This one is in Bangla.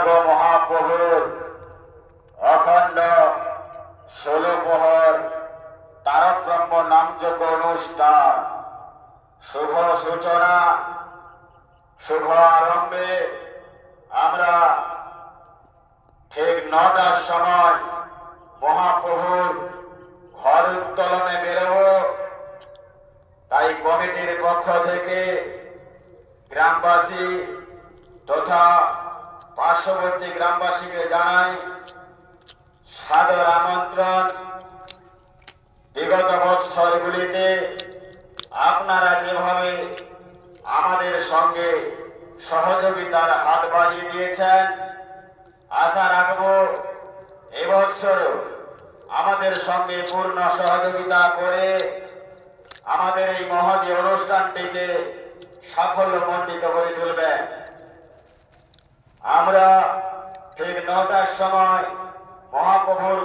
গো মহাপ্রভুর অখণ্ড 16 প্রহর তারক ব্রহ্ম নামযজ্ঞ অনুষ্ঠান শুভ সূচনা, শুভ আরম্ভে আমরা ঠিক 9টার সময় মহাপ্রভুর ঘর উত্তোলনে বেরোব। তাই কমিটির পক্ষ থেকে গ্রামবাসী তথা পার্শ্ববর্তী গ্রামবাসীকে জানাই সাদর আমন্ত্রণ। বিগত বৎসরগুলিতে আপনারা যেভাবে আমাদের সঙ্গে সহযোগিতার হাত বাড়িয়ে দিয়েছেন, আশা রাখব এবছরও আমাদের সঙ্গে পূর্ণ সহযোগিতা করে আমাদের এই মহতী অনুষ্ঠানটিকে সাফল্যমণ্ডিত করে তুলবেন। আমরা ঠিক 9টার সময় মহাপ্রভুর